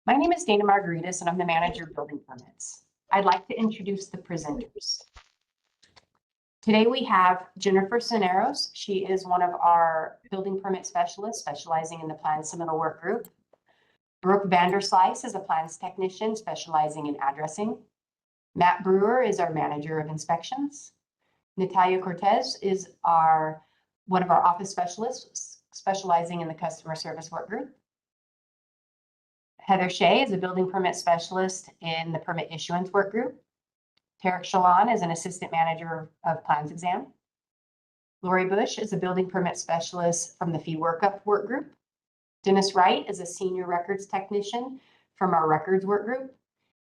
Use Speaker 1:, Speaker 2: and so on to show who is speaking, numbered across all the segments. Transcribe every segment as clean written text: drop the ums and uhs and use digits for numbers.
Speaker 1: My name is Dana Margaritas, and I'm the manager of building permits. I'd like to introduce the presenters. Today we have Jennifer Soneros. She is one of our building permit specialists specializing in the plans submittal work group. Brooke Vanderslice is a plans technician specializing in addressing. Matt Brewer is our manager of inspections. Natalia Cortez is one of our office specialists specializing in the customer service work group. Heather Shea is a building permit specialist in the permit issuance work group. Tarek Shalon is an assistant manager of plans exam. Lori Bush is a building permit specialist from the fee workup work group. Dennis Wright is a senior records technician from our records work group.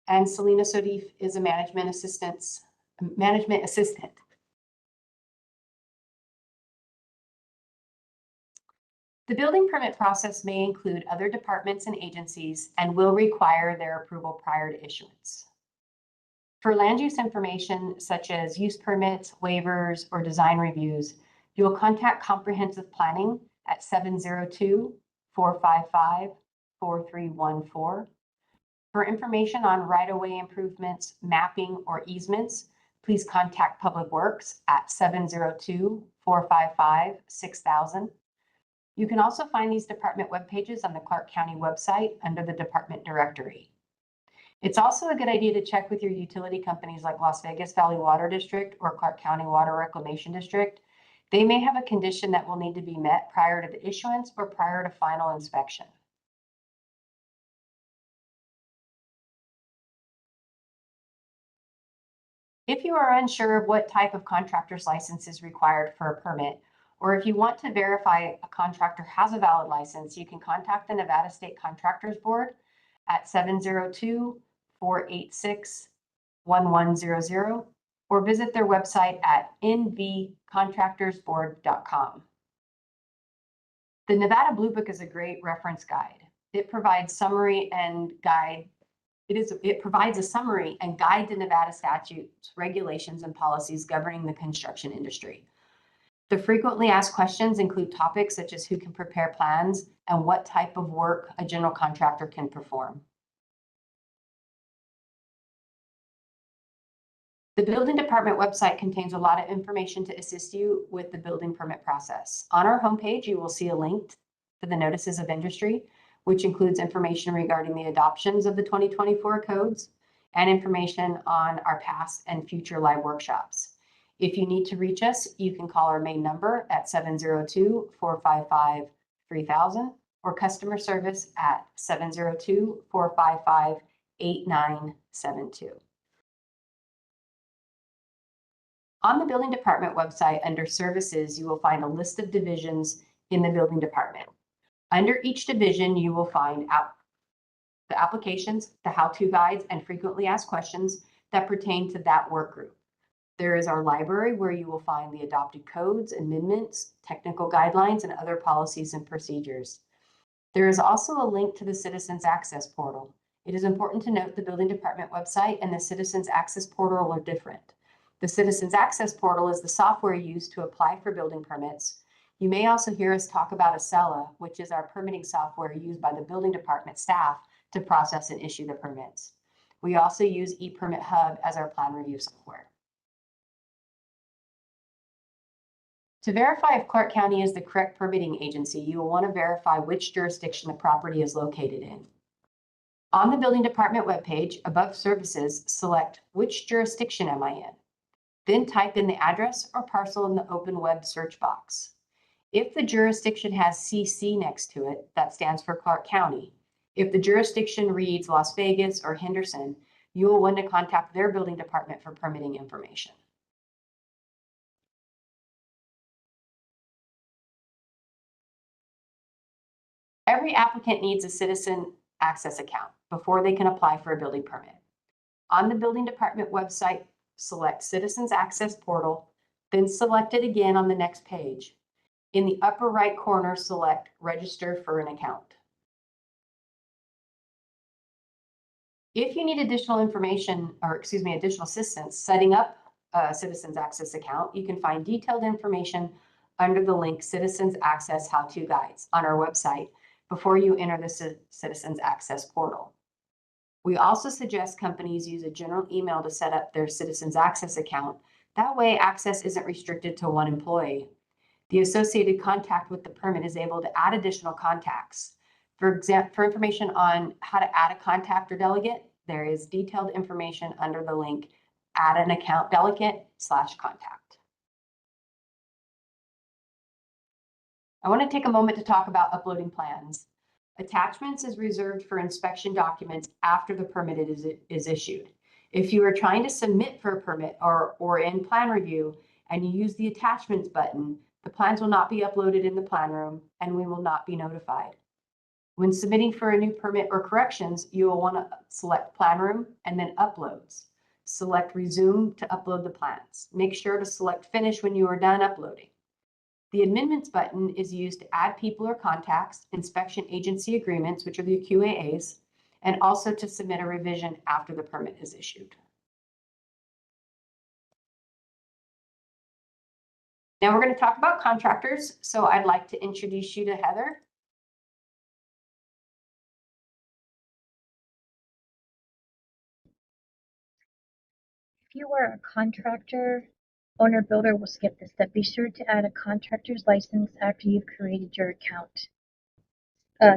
Speaker 1: And Selena Sodif is a management assistant. The building permit process may include other departments and agencies and will require their approval prior to issuance. For land use information such as use permits, waivers, or design reviews, you will contact Comprehensive Planning at 702-455-4314. For information on right-of-way improvements, mapping, or easements, please contact Public Works at 702-455-6000. You can also find these department web pages on the Clark County website under the department directory. It's also a good idea to check with your utility companies like Las Vegas Valley Water District or Clark County Water Reclamation District. They may have a condition that will need to be met prior to the issuance or prior to final inspection. If you are unsure of what type of contractor's license is required for a permit, or if you want to verify a contractor has a valid license, you can contact the Nevada State Contractors Board at 702-486-1100 or visit their website at nvcontractorsboard.com. The Nevada Blue Book is a great reference guide. It provides summary and guide. It provides a summary and guide to Nevada statutes, regulations, and policies governing the construction industry. The frequently asked questions include topics such as who can prepare plans and what type of work a general contractor can perform. The building department website contains a lot of information to assist you with the building permit process. On our homepage, you will see a link to the notices of industry, which includes information regarding the adoptions of the 2024 codes and information on our past and future live workshops. If you need to reach us, you can call our main number at 702-455-3000 or customer service at 702-455-8972. On the building department website under services, you will find a list of divisions in the building department. Under each division, you will find the applications, the how-to guides, and frequently asked questions that pertain to that work group. There is our library where you will find the adopted codes, amendments, technical guidelines, and other policies and procedures. There is also a link to the Citizens Access Portal. It is important to note the building department website and the Citizens Access Portal are different. The Citizens Access Portal is the software used to apply for building permits. You may also hear us talk about Acela, which is our permitting software used by the building department staff to process and issue the permits. We also use ePermit Hub as our plan review software. To verify if Clark County is the correct permitting agency, you will want to verify which jurisdiction the property is located in. On the building department webpage, above services, select which jurisdiction am I in. Then type in the address or parcel in the open web search box. If the jurisdiction has CC next to it, that stands for Clark County. If the jurisdiction reads Las Vegas or Henderson, you will want to contact their building department for permitting information. Every applicant needs a citizen access account before they can apply for a building permit. On the building department website, select Citizens Access Portal, then select it again on the next page. In the upper right corner, select Register for an account. If you need additional information, additional assistance setting up a Citizens Access account, you can find detailed information under the link Citizens Access How-To Guides on our website before you enter the Citizens Access portal. We also suggest companies use a general email to set up their Citizens Access account. That way, access isn't restricted to one employee. The associated contact with the permit is able to add additional contacts. For information on how to add a contact or delegate, there is detailed information under the link add an account delegate/contact. I want to take a moment to talk about uploading plans. Attachments is reserved for inspection documents after the permit is issued. If you are trying to submit for a permit or in plan review and you use the attachments button, the plans will not be uploaded in the plan room and we will not be notified. When submitting for a new permit or corrections, you will want to select plan room and then uploads. Select resume to upload the plans. Make sure to select finish when you are done uploading. The amendments button is used to add people or contacts, inspection agency agreements, which are the QAAs, and also to submit a revision after the permit is issued. Now we're going to talk about contractors. So I'd like to introduce you to Heather.
Speaker 2: If you are a contractor, owner builder will skip this step. Be sure to add a contractor's license after you've created your account.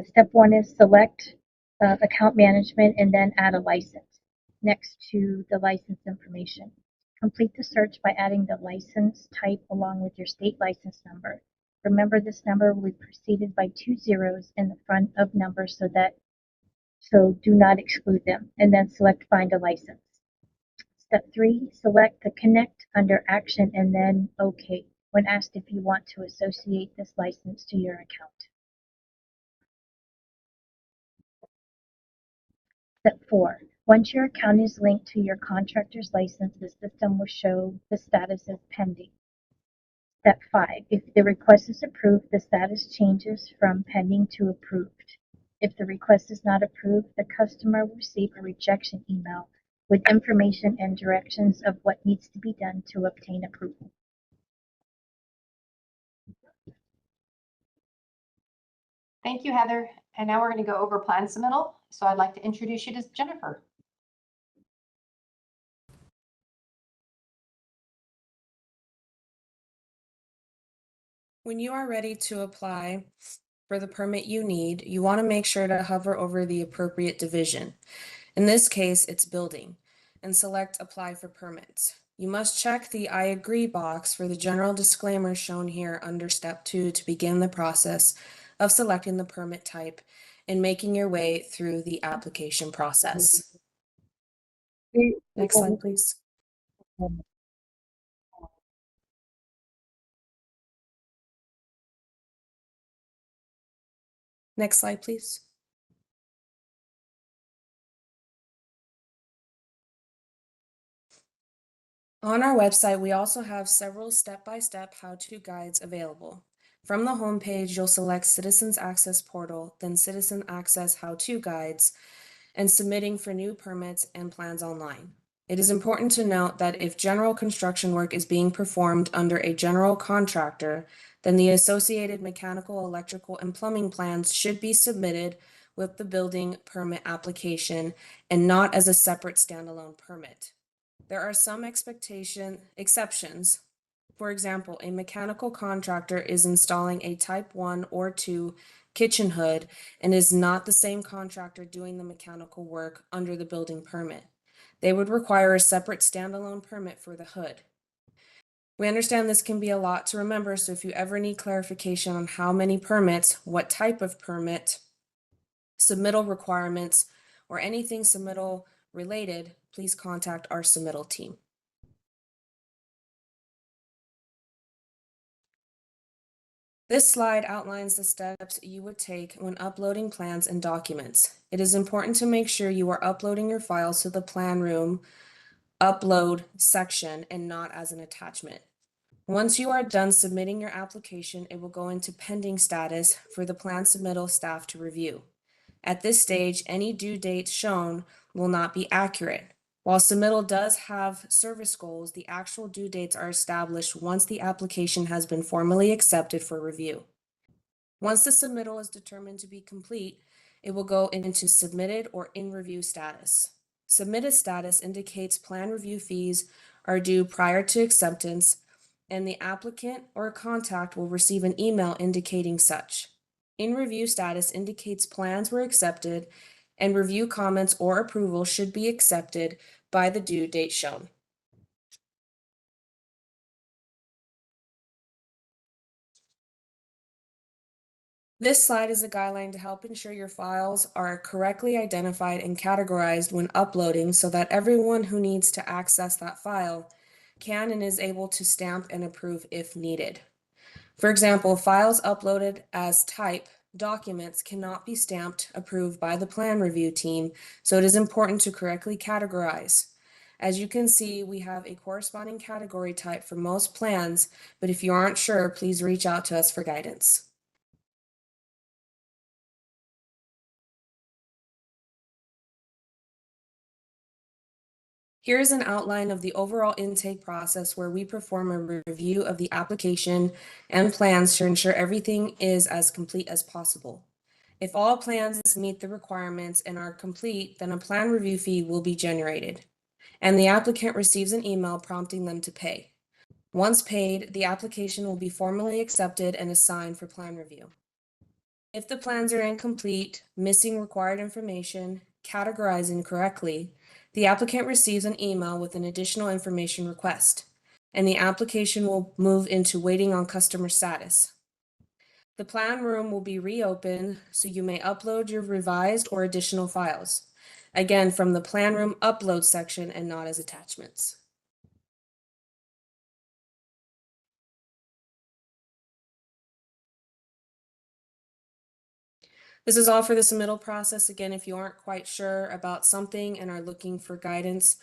Speaker 2: Step 1 is select account management and then add a license next to the license information. Complete the search by adding the license type along with your state license number. Remember, this number will be preceded by 2 zeros in the front of numbers so do not exclude them, and then select find a license. Step 3, select the connect under action and then OK when asked if you want to associate this license to your account. Step 4, once your account is linked to your contractor's license, the system will show the status as pending. Step 5, if the request is approved, the status changes from pending to approved. If the request is not approved, the customer will receive a rejection email with information and directions of what needs to be done to obtain approval.
Speaker 1: Thank you, Heather. And now we're going to go over plan submittal. So I'd like to introduce you to Jennifer.
Speaker 3: When you are ready to apply for the permit you need, you want to make sure to hover over the appropriate division. In this case, it's building, and select apply for permits. You must check the I agree box for the general disclaimer shown here under step 2 to begin the process of selecting the permit type and making your way through the application process. Next slide, please. Next slide, please. On our website, we also have several step-by-step how-to guides available. From the homepage, you'll select Citizens Access Portal, then Citizen Access How-To Guides, and submitting for new permits and plans online. It is important to note that if general construction work is being performed under a general contractor, then the associated mechanical, electrical, and plumbing plans should be submitted with the building permit application and not as a separate standalone permit. There are some exceptions. For example, a mechanical contractor is installing a type 1 or 2 kitchen hood and is not the same contractor doing the mechanical work under the building permit. They would require a separate standalone permit for the hood. We understand this can be a lot to remember, so if you ever need clarification on how many permits, what type of permit, submittal requirements, or anything submittal related, please contact our submittal team. This slide outlines the steps you would take when uploading plans and documents. It is important to make sure you are uploading your files to the plan room upload section and not as an attachment. Once you are done submitting your application, it will go into pending status for the plan submittal staff to review. At this stage, any due dates shown will not be accurate. While submittal does have service goals, the actual due dates are established once the application has been formally accepted for review. Once the submittal is determined to be complete, it will go into submitted or in review status. Submitted status indicates plan review fees are due prior to acceptance, and the applicant or contact will receive an email indicating such. In review status indicates plans were accepted, and review comments or approval should be accepted by the due date shown. This slide is a guideline to help ensure your files are correctly identified and categorized when uploading so that everyone who needs to access that file can and is able to stamp and approve if needed. For example, files uploaded as type documents cannot be stamped approved by the plan review team, so it is important to correctly categorize. As you can see, we have a corresponding category type for most plans, but if you aren't sure, please reach out to us for guidance. Here is an outline of the overall intake process where we perform a review of the application and plans to ensure everything is as complete as possible. If all plans meet the requirements and are complete, then a plan review fee will be generated, and the applicant receives an email prompting them to pay. Once paid, the application will be formally accepted and assigned for plan review. If the plans are incomplete, missing required information, categorized incorrectly, the applicant receives an email with an additional information request, and the application will move into waiting on customer status. The plan room will be reopened so you may upload your revised or additional files, again from the plan room upload section and not as attachments. This is all for the submittal process. Again, if you aren't quite sure about something and are looking for guidance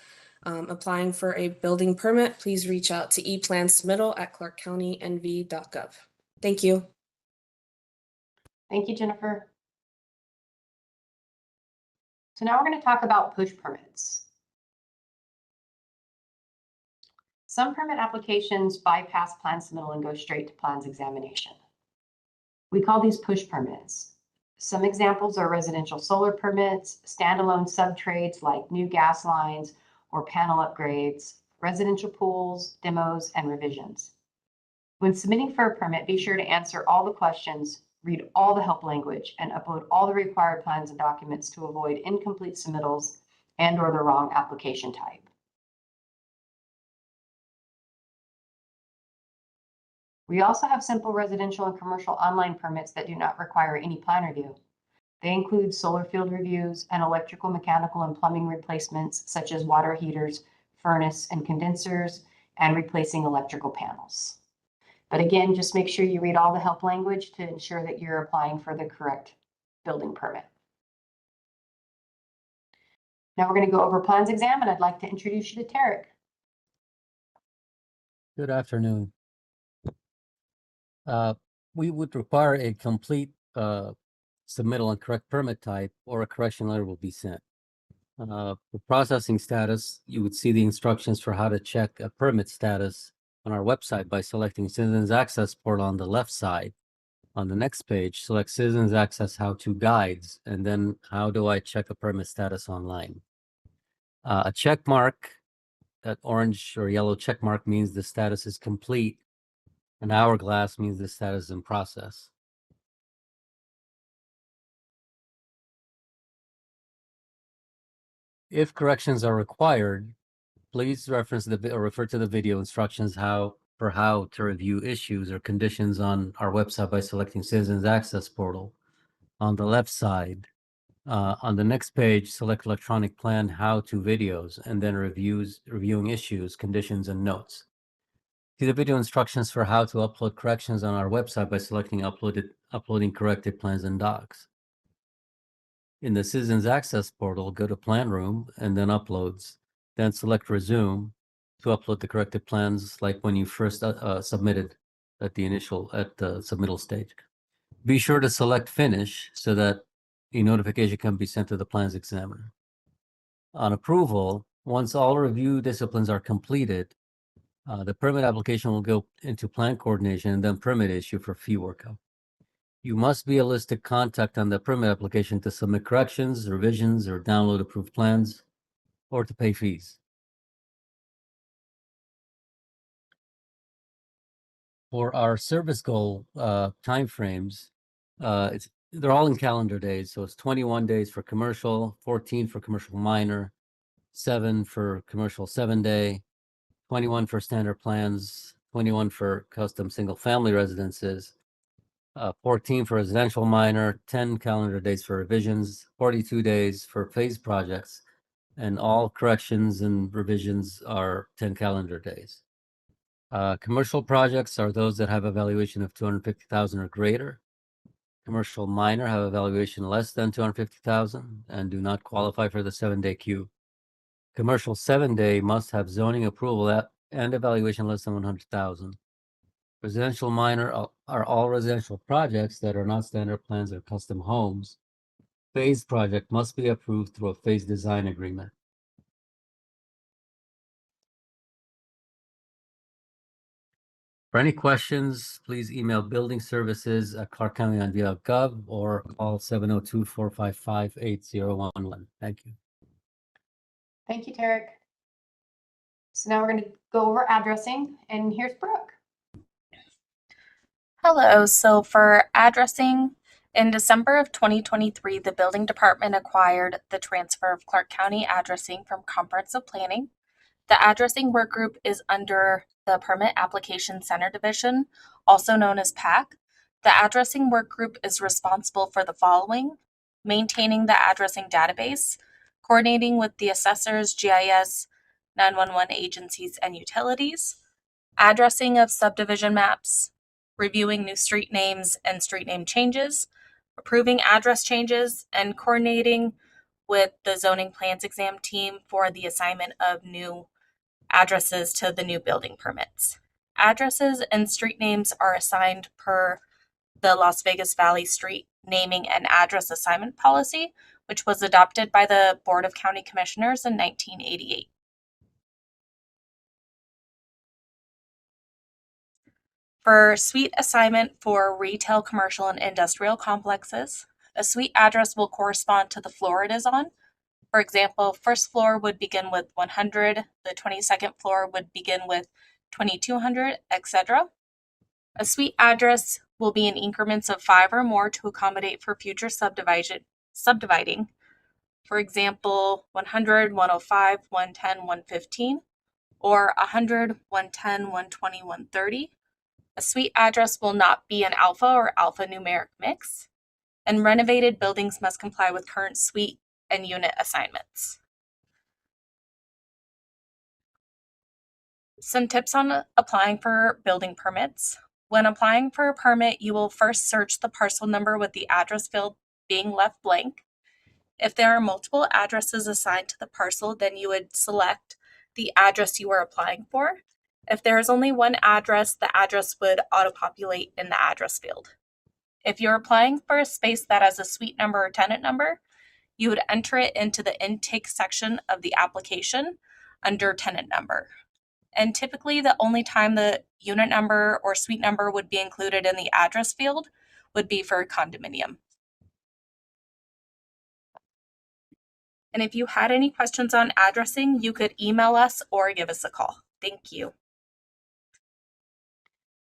Speaker 3: applying for a building permit, please reach out to eplansubmittal@clarkcountynv.gov. Thank you.
Speaker 1: Thank you, Jennifer. So now we're going to talk about push permits. Some permit applications bypass plan submittal and go straight to plans examination. We call these push permits. Some examples are residential solar permits, standalone sub-trades like new gas lines or panel upgrades, residential pools, demos, and revisions. When submitting for a permit, be sure to answer all the questions, read all the help language, and upload all the required plans and documents to avoid incomplete submittals and/or the wrong application type. We also have simple residential and commercial online permits that do not require any plan review. They include solar field reviews and electrical, mechanical, and plumbing replacements, such as water heaters, furnace and condensers, and replacing electrical panels. But again, just make sure you read all the help language to ensure that you're applying for the correct building permit. Now we're going to go over plans exam, and I'd like to introduce you to Tarek.
Speaker 4: Good afternoon. We would require a complete submittal and correct permit type, or a correction letter will be sent. For processing status, you would see the instructions for how to check a permit status on our website by selecting Citizens Access Portal on the left side. On the next page, select Citizens Access How-To Guides, and then how do I check a permit status online? A check mark, that orange or yellow check mark, means the status is complete. An hourglass means the status is in process. If corrections are required, please reference or refer to the video instructions how to review issues or conditions on our website by selecting Citizens Access Portal. On the left side, on the next page, select Electronic Plan How-To Videos, and then reviewing issues, conditions, and notes. See the video instructions for how to upload corrections on our website by selecting Uploading Corrected Plans and Docs. In the Citizens Access Portal, go to Plan Room and then Uploads. Then select Resume to upload the corrected plans, like when you first submitted at the submittal stage. Be sure to select Finish so that a notification can be sent to the plans examiner. On approval, once all review disciplines are completed, the permit application will go into plan coordination and then permit issue for fee workup. You must be a listed contact on the permit application to submit corrections, revisions, or download approved plans, or to pay fees. For our service goal timeframes, they're all in calendar days. So it's 21 days for commercial, 14 for commercial minor, 7 for commercial 7-day, 21 for standard plans, 21 for custom single family residences, 14 for residential minor, 10 calendar days for revisions, 42 days for phase projects, and all corrections and revisions are 10 calendar days. Commercial projects are those that have a valuation of 250,000 or greater. Commercial minor have a valuation less than 250,000 and do not qualify for the 7-day queue. Commercial 7-day must have zoning approval and a valuation less than 100,000. Residential minor are all residential projects that are not standard plans or custom homes. Phase project must be approved through a phase design agreement. For any questions, please email buildingservices@clarkcounty.gov or call 702-455-8011. Thank you.
Speaker 1: Thank you, Tarek. So now we're going to go over addressing, and here's Brooke.
Speaker 5: Hello. So for addressing, in December of 2023, the building department acquired the transfer of Clark County addressing from Comprehensive Planning. The addressing work group is under the Permit Application Center Division, also known as PAC. The addressing work group is responsible for the following: maintaining the addressing database, coordinating with the assessors, GIS, 911 agencies, and utilities, addressing of subdivision maps, reviewing new street names and street name changes, approving address changes, and coordinating with the zoning plans exam team for the assignment of new addresses to the new building permits. Addresses and street names are assigned per the Las Vegas Valley Street Naming and Address Assignment Policy, which was adopted by the Board of County Commissioners in 1988. For suite assignment for retail, commercial, and industrial complexes, a suite address will correspond to the floor it is on. For example, first floor would begin with 100, the 22nd floor would begin with 2200, etc. A suite address will be in increments of 5 or more to accommodate for future subdividing. For example, 100, 105, 110, 115, or 100, 110, 120, 130. A suite address will not be an alpha or alphanumeric mix, and renovated buildings must comply with current suite and unit assignments. Some tips on applying for building permits. When applying for a permit, you will first search the parcel number with the address field being left blank. If there are multiple addresses assigned to the parcel, then you would select the address you are applying for. If there is only one address, the address would auto-populate in the address field. If you're applying for a space that has a suite number or tenant number, you would enter it into the intake section of the application under tenant number. And typically, the only time the unit number or suite number would be included in the address field would be for a condominium. And if you had any questions on addressing, you could email us or give us a call. Thank you.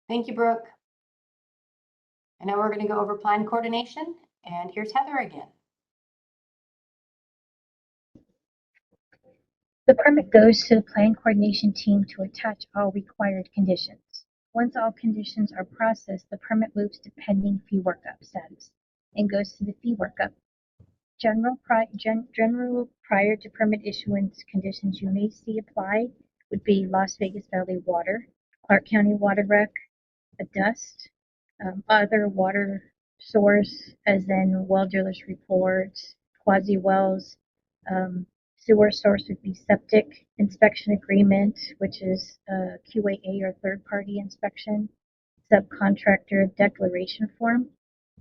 Speaker 1: Thank you, Brooke. And now we're going to go over plan coordination, and here's Heather again.
Speaker 2: The permit goes to the plan coordination team to attach all required conditions. Once all conditions are processed, the permit moves to pending fee workup status and goes to the fee workup. General prior to permit issuance conditions you may see applied would be Las Vegas Valley Water, Clark County Water Rec, a dust, other water source, as in well drillers reports, quasi wells. Sewer source would be septic inspection agreement, which is QAA or third party inspection, subcontractor declaration form,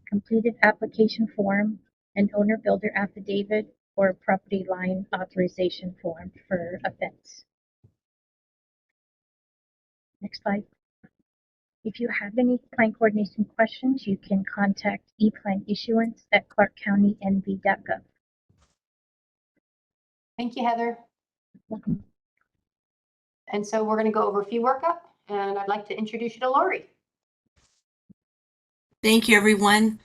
Speaker 2: completed application form, an owner builder affidavit, or property line authorization form for a fence. Next slide. If you have any plan coordination questions, you can contact ePlan issuance at clarkcountynv.gov.
Speaker 1: Thank you, Heather.
Speaker 2: Welcome.
Speaker 1: And so we're going to go over fee workup, and I'd like to introduce you to Lori.
Speaker 6: Thank you, everyone.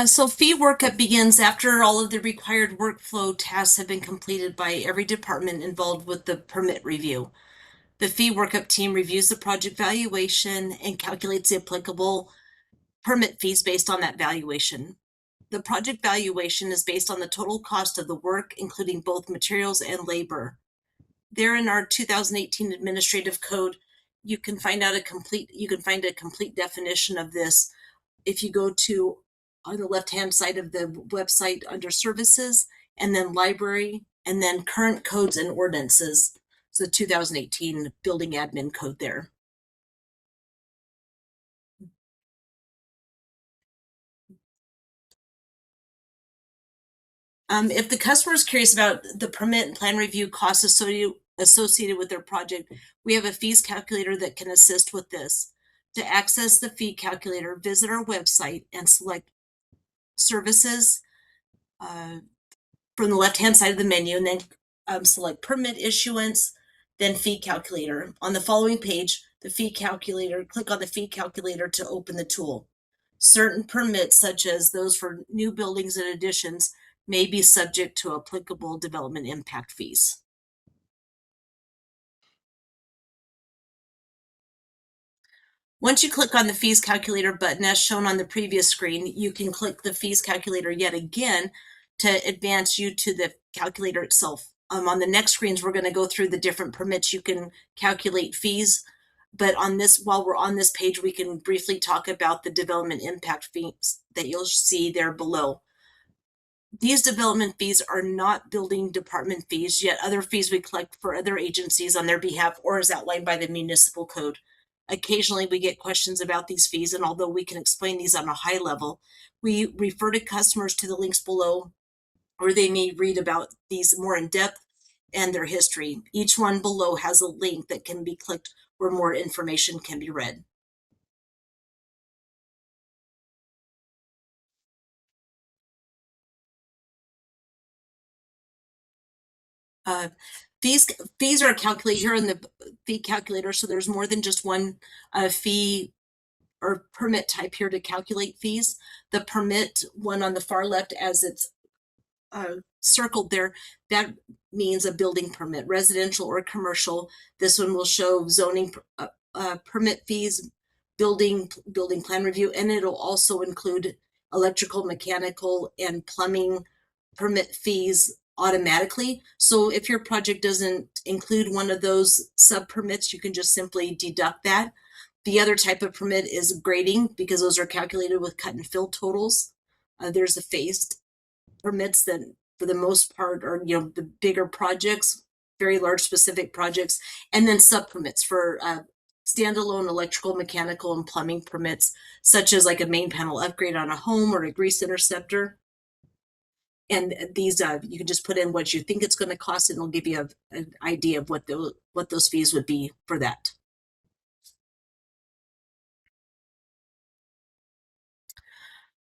Speaker 6: So fee workup begins after all of the required workflow tasks have been completed by every department involved with the permit review. The fee workup team reviews the project valuation and calculates the applicable permit fees based on that valuation. The project valuation is based on the total cost of the work, including both materials and labor. There in our 2018 administrative code, you can find a complete definition of this if you go to on the left-hand side of the website under services, and then library, and then current codes and ordinances. It's the 2018 building admin code there. If the customer is curious about the permit and plan review costs associated with their project, we have a fees calculator that can assist with this. To access the fee calculator, visit our website and select services from the left-hand side of the menu, and then select permit issuance, then fee calculator. On the following page, the fee calculator, click on the fee calculator to open the tool. Certain permits, such as those for new buildings and additions, may be subject to applicable development impact fees. Once you click on the fees calculator button, as shown on the previous screen, you can click the fees calculator yet again to advance you to the calculator itself. On the next screens, we're going to go through the different permits you can calculate fees. But while we're on this page, we can briefly talk about the development impact fees that you'll see there below. These development fees are not building department fees, yet other fees we collect for other agencies on their behalf or as outlined by the municipal code. Occasionally we get questions about these fees, and although we can explain these on a high level, we refer to customers to the links below, or they may read about these more in depth and their history. Each one below has a link that can be clicked where more information can be read. Fees are calculated here in the fee calculator, so there's more than just one fee or permit type here to calculate fees. The permit one on the far left, as it's circled there, that means a building permit, residential or commercial. This one will show zoning permit fees, building plan review, and it'll also include electrical, mechanical, and plumbing permit fees automatically. So if your project doesn't include one of those sub permits, you can just simply deduct that. The other type of permit is grading, because those are calculated with cut and fill totals. There's the phased permits that for the most part are, the bigger projects, very large specific projects, and then sub permits for standalone electrical, mechanical, and plumbing permits, such as like a main panel upgrade on a home or a grease interceptor. And these, you can just put in what you think it's going to cost, and it'll give you an idea of what those fees would be for that.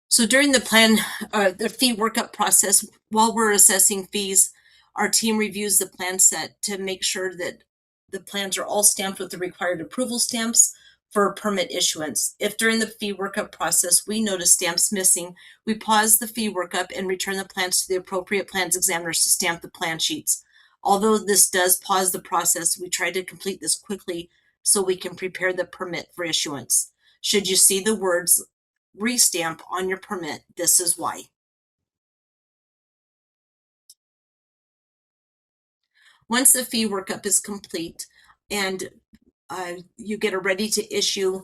Speaker 6: So during the fee workup process, while we're assessing fees, our team reviews the plan set to make sure that the plans are all stamped with the required approval stamps for permit issuance. If during the fee workup process we notice stamps missing, we pause the fee workup and return the plans to the appropriate plans examiners to stamp the plan sheets. Although this does pause the process, we try to complete this quickly so we can prepare the permit for issuance. Should you see the words restamp on your permit, this is why. Once the fee workup is complete and you get a ready to issue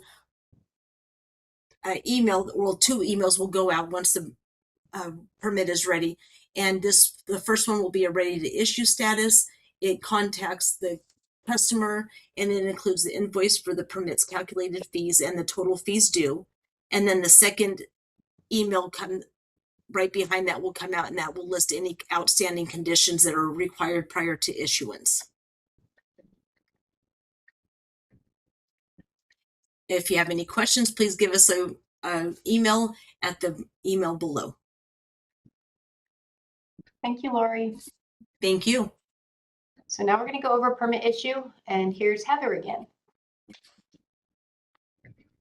Speaker 6: email, well, 2 emails will go out once the permit is ready. And the first one will be a ready to issue status. It contacts the customer, and it includes the invoice for the permit's calculated fees and the total fees due. And then the second email right behind that will come out, and that will list any outstanding conditions that are required prior to issuance. If you have any questions, please give us a email at the email below.
Speaker 1: Thank you, Lori.
Speaker 6: Thank you.
Speaker 1: So now we're going to go over permit issue, and here's Heather again.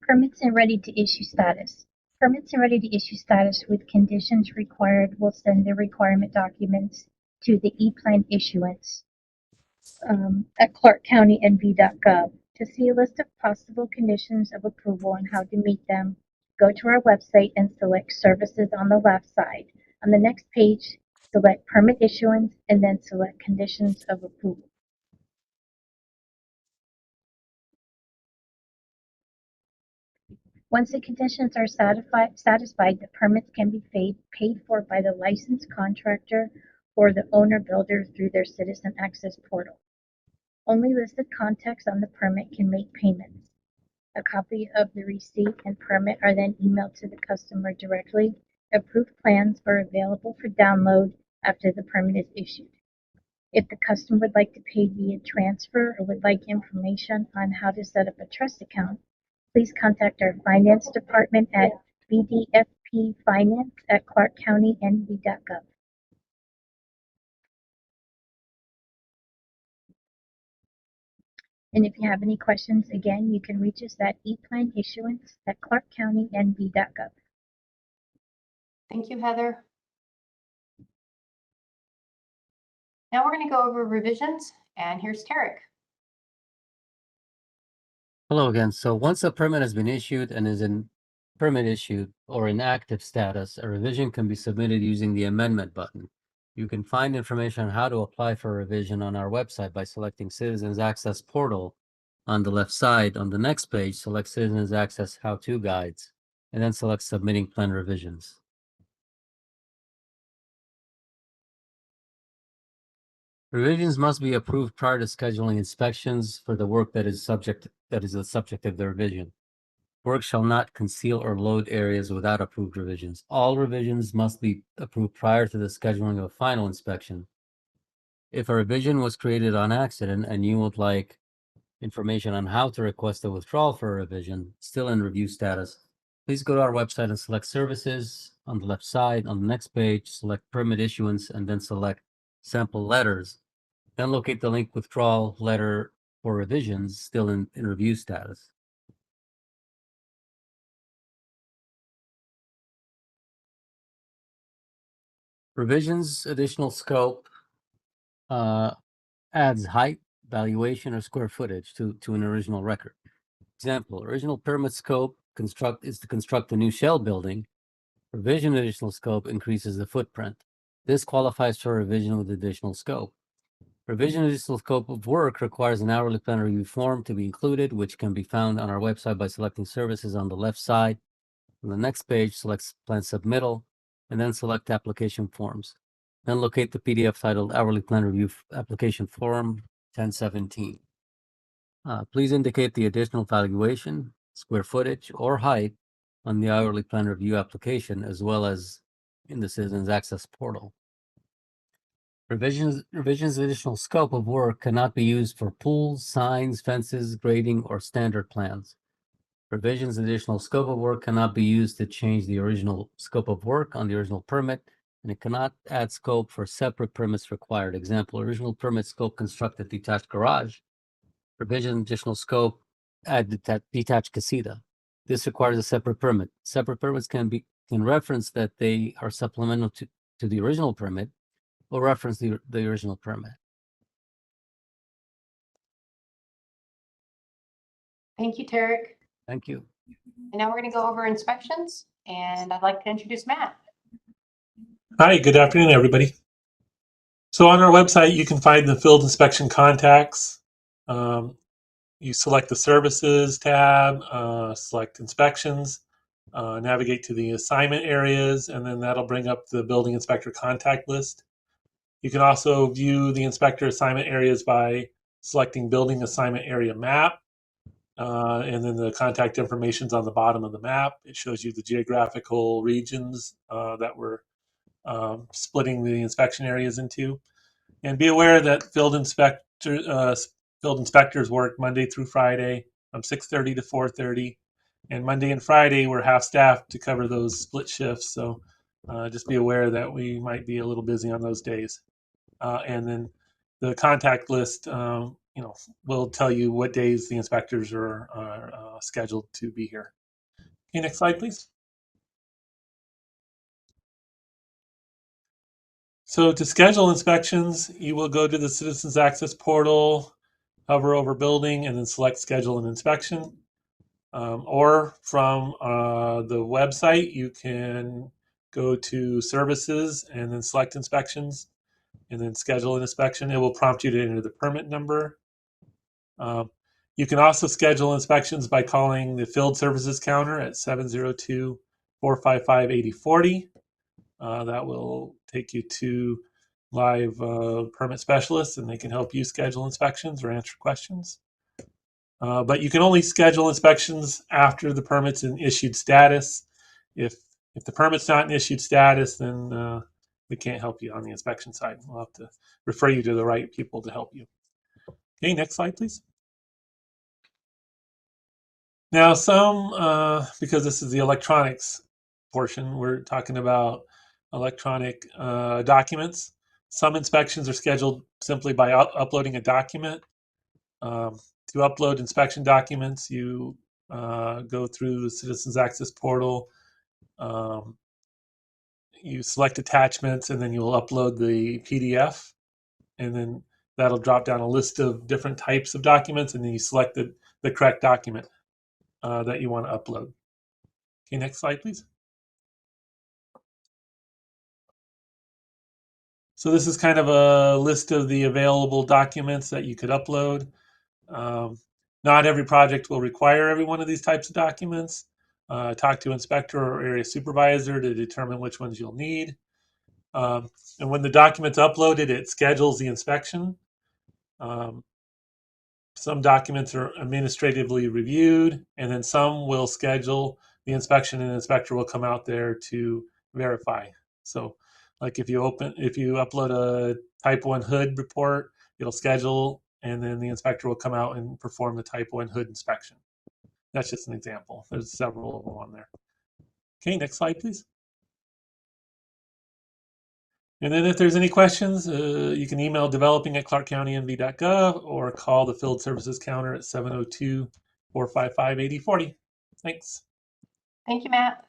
Speaker 2: Permits and ready to issue status. Permits and ready to issue status with conditions required will send the requirement documents to the e-plan issuance at clarkcountynv.gov. To see a list of possible conditions of approval and how to meet them, go to our website and select services on the left side. On the next page, select permit issuance and then select conditions of approval. Once the conditions are satisfied, the permits can be paid for by the licensed contractor or the owner builder through their citizen access portal. Only listed contacts on the permit can make payments. A copy of the receipt and permit are then emailed to the customer directly. Approved plans are available for download after the permit is issued. If the customer would like to pay via transfer or would like information on how to set up a trust account, please contact our finance department at bdfpfinance@clarkcountynv.gov. And if you have any questions, again, you can reach us at eplanissuance@clarkcountynv.gov.
Speaker 1: Thank you, Heather. Now we're going to go over revisions, and here's Tarek.
Speaker 4: Hello again. So once a permit has been issued and is in permit issued or in active status, a revision can be submitted using the amendment button. You can find information on how to apply for a revision on our website by selecting Citizens Access Portal on the left side. On the next page, select Citizens Access How-To Guides, and then select Submitting Plan Revisions. Revisions must be approved prior to scheduling inspections for the work that is the subject of the revision. Work shall not conceal or load areas without approved revisions. All revisions must be approved prior to the scheduling of a final inspection. If a revision was created on accident and you would like information on how to request a withdrawal for a revision still in review status, please go to our website and select Services on the left side. On the next page, select Permit Issuance and then select Sample Letters. Then locate the link Withdrawal Letter for Revisions still in review status. Revisions, additional scope, adds height, valuation, or square footage to an original record. Example, original permit scope is to construct a new shell building. Revision additional scope increases the footprint. This qualifies for revision with additional scope. Revision additional scope of work requires an hourly plan review form to be included, which can be found on our website by selecting Services on the left side. On the next page, select Plan Submittal, and then select Application Forms. Then locate the PDF titled Hourly Plan Review Application Form 1017. Please indicate the additional valuation, square footage, or height on the Hourly Plan Review application, as well as in the Citizens Access Portal. Revisions additional scope of work cannot be used for pools, signs, fences, grading, or standard plans. Revisions additional scope of work cannot be used to change the original scope of work on the original permit, and it cannot add scope for separate permits required. Example, original permit scope construct a detached garage. Revision additional scope add detached casita. This requires a separate permit. Separate permits can reference that they are supplemental to the original permit, or reference the original permit.
Speaker 1: Thank you, Tarek.
Speaker 4: Thank you.
Speaker 1: And now we're going to go over inspections, and I'd like to introduce Matt.
Speaker 7: Hi, good afternoon, everybody. So on our website, you can find the field inspection contacts. You select the Services tab, select Inspections, navigate to the assignment areas, and then that'll bring up the building inspector contact list. You can also view the inspector assignment areas by selecting Building Assignment Area Map, and then the contact information's on the bottom of the map. It shows you the geographical regions that we're splitting the inspection areas into. And be aware that field inspectors work Monday through Friday, from 6:30 to 4:30. And Monday and Friday, we're half staffed to cover those split shifts. So just be aware that we might be a little busy on those days. And then the contact list, will tell you what days the inspectors are scheduled to be here. Okay, next slide, please. So to schedule inspections, you will go to the Citizens Access portal, hover over building, and then select schedule an inspection. Or from the website, you can go to services and then select inspections and then schedule an inspection. It will prompt you to enter the permit number. You can also schedule inspections by calling the field services counter at 702-455-8040. That will take you to live permit specialists, and they can help you schedule inspections or answer questions. But you can only schedule inspections after the permit's in issued status. If the permit's not in issued status, then we can't help you on the inspection side. We'll have to refer you to the right people to help you. Okay, next slide, please. Now, because this is the electronics portion, we're talking about electronic documents. Some inspections are scheduled simply by uploading a document. To upload inspection documents, you go through the Citizens Access portal. You select attachments, and then you'll upload the PDF, and then that'll drop down a list of different types of documents, and then you select the correct document that you want to upload. Okay, next slide, please. So this is kind of a list of the available documents that you could upload. Not every project will require every one of these types of documents. Talk to inspector or area supervisor to determine which ones you'll need. And when the document's uploaded, it schedules the inspection. Some documents are administratively reviewed, and then some will schedule the inspection, and the inspector will come out there to verify. So like if you upload a type 1 hood report, it'll schedule, and then the inspector will come out and perform the type 1 hood inspection. That's just an example. There's several of them on there. Okay, next slide, please. And then if there's any questions, you can email developing@clarkcountynv.gov or call the field services counter at 702-455-8040. Thanks.
Speaker 1: Thank you, Matt.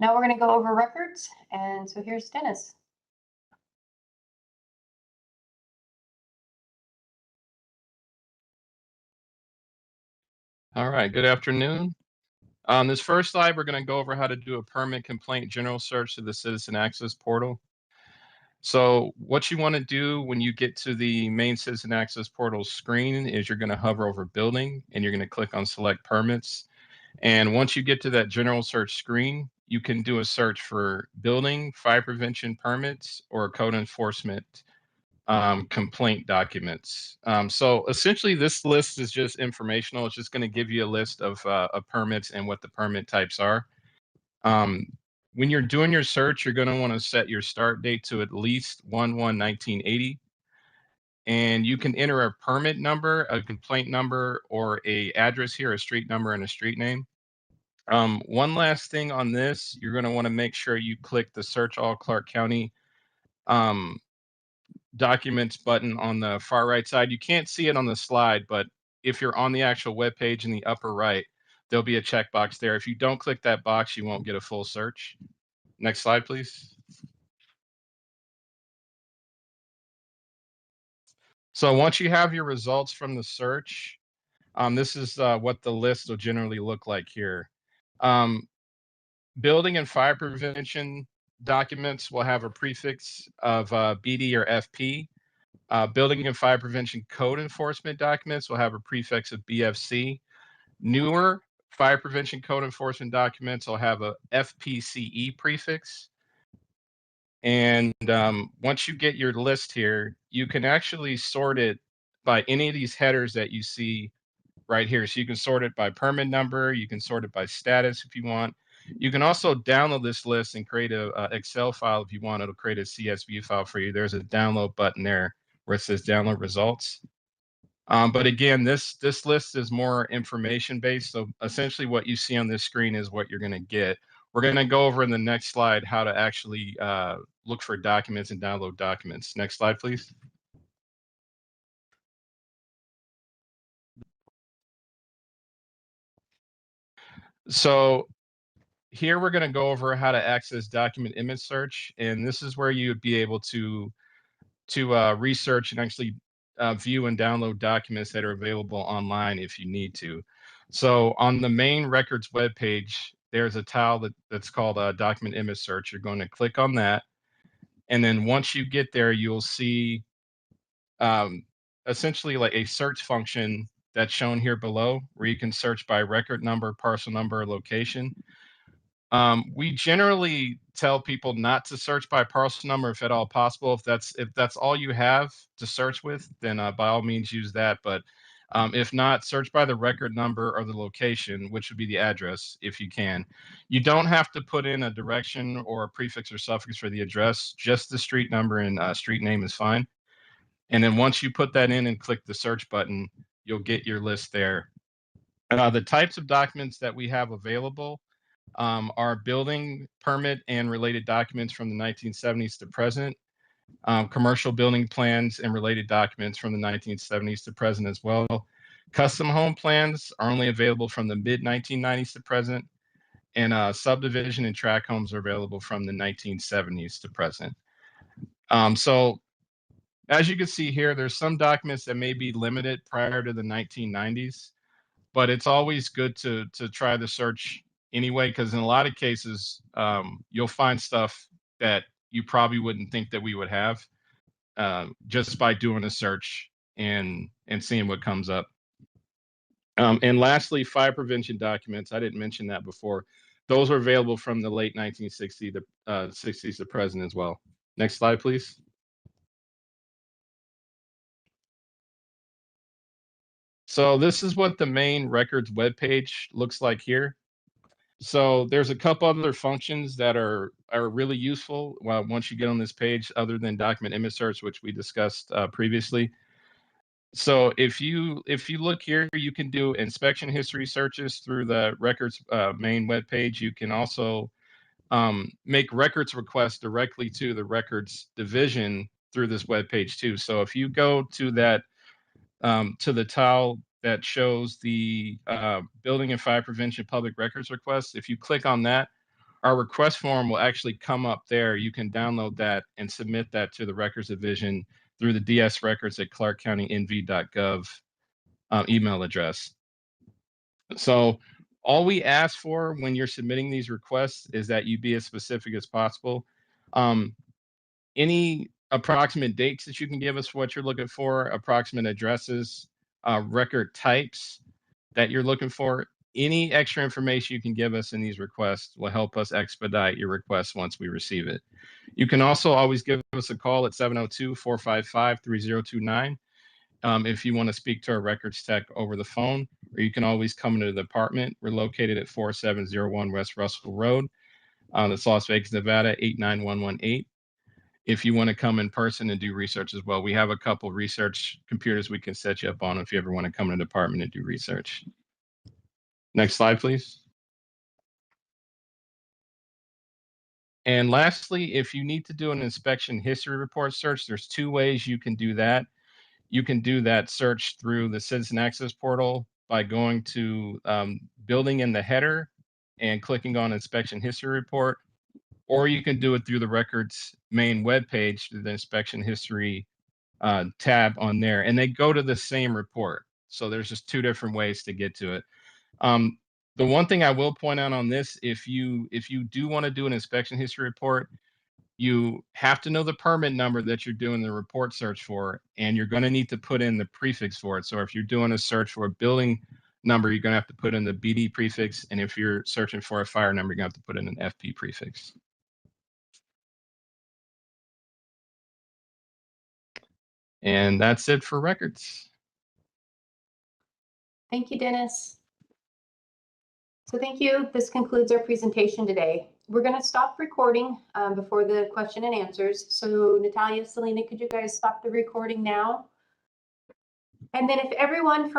Speaker 1: Now we're going to go over records. And so here's Dennis.
Speaker 8: All right, good afternoon. On this first slide, we're going to go over how to do a permit complaint general search to the Citizen Access portal. So what you want to do when you get to the main Citizen Access portal screen is you're going to hover over building, and you're going to click on select permits. And once you get to that general search screen, you can do a search for building, fire prevention permits, or code enforcement complaint documents. So essentially this list is just informational. It's just going to give you a list of permits and what the permit types are. When you're doing your search, you're going to want to set your start date to at least 1/1/1980. And you can enter a permit number, a complaint number, or a address here, a street number and a street name. One last thing on this, you're going to want to make sure you click the Search All Clark County documents button on the far right side. You can't see it on the slide, but if you're on the actual web page in the upper right, there'll be a checkbox there. If you don't click that box, you won't get a full search. Next slide, please. So once you have your results from the search, this is what the list will generally look like here. Building and fire prevention documents will have a prefix of BD or FP. Building and fire prevention code enforcement documents will have a prefix of BFC. Newer fire prevention code enforcement documents will have a FPCE prefix. And once you get your list here, you can actually sort it by any of these headers that you see right here. So you can sort it by permit number, you can sort it by status if you want. You can also download this list and create a Excel file if you want. It'll create a CSV file for you. There's a download button there where it says download results. But again, this list is more information based. So essentially what you see on this screen is what you're going to get. We're going to go over in the next slide how to actually look for documents and download documents. Next slide, please. So here we're going to go over how to access document image search. And this is where you would be able to research and actually view and download documents that are available online if you need to. So on the main records webpage, there's a tile that's called document image search. You're going to click on that. And then once you get there, you'll see essentially like a search function that's shown here below, where you can search by record number, parcel number, location. We generally tell people not to search by parcel number if at all possible. If that's all you have to search with, then by all means use that. But if not, search by the record number or the location, which would be the address if you can. You don't have to put in a direction or a prefix or suffix for the address. Just the street number and street name is fine. And then once you put that in and click the search button, you'll get your list there. The types of documents that we have available are building permit and related documents from the 1970s to present, commercial building plans and related documents from the 1970s to present as well. Custom home plans are only available from the mid 1990s to present, and subdivision and tract homes are available from the 1970s to present. So as you can see here, there's some documents that may be limited prior to the 1990s, but it's always good to try the search anyway, because in a lot of cases, you'll find stuff that you probably wouldn't think that we would have just by doing a search and seeing what comes up. And lastly, fire prevention documents. I didn't mention that before. Those are available from the late 1960s to 60s to present as well. Next slide, please. So this is what the main records webpage looks like here. So there's a couple other functions that are really useful once you get on this page, other than document image search, which we discussed previously. So if you look here, you can do inspection history searches through the records main webpage. You can also make records requests directly to the records division through this webpage too. So if you go to that to the tile that shows the building and fire prevention public records request, if you click on that, our request form will actually come up there. You can download that and submit that to the records division through the dsrecords@clarkcountynv.gov email address. So all we ask for when you're submitting these requests is that you be as specific as possible. Any approximate dates that you can give us for what you're looking for, approximate addresses, record types that you're looking for, any extra information you can give us in these requests will help us expedite your request once we receive it. You can also always give us a call at 702-455-3029 if you want to speak to our records tech over the phone, or you can always come into the department. We're located at 4701 West Russell Road. That's Las Vegas, Nevada, 89118. If you want to come in person and do research as well, we have a couple research computers we can set you up on if you ever want to come in the department and do research. Next slide, please. And lastly, if you need to do an inspection history report search, there's two ways you can do that. You can do that search through the Citizen Access Portal by going to building in the header and clicking on inspection history report, or you can do it through the records main webpage through the inspection history tab on there, and they go to the same report. So there's just two different ways to get to it. The one thing I will point out on this, if you do want to do an inspection history report, you have to know the permit number that you're doing the report search for, and you're going to need to put in the prefix for it. So if you're doing a search for a building number, you're going to have to put in the BD prefix, and if you're searching for a fire number, you're going to have to put in an FP prefix. And that's it for records.
Speaker 1: Thank you, Dennis. So thank you. This concludes our presentation today. We're going to stop recording before the question and answers. So Natalia, Selena, could you guys stop the recording now? And then if everyone from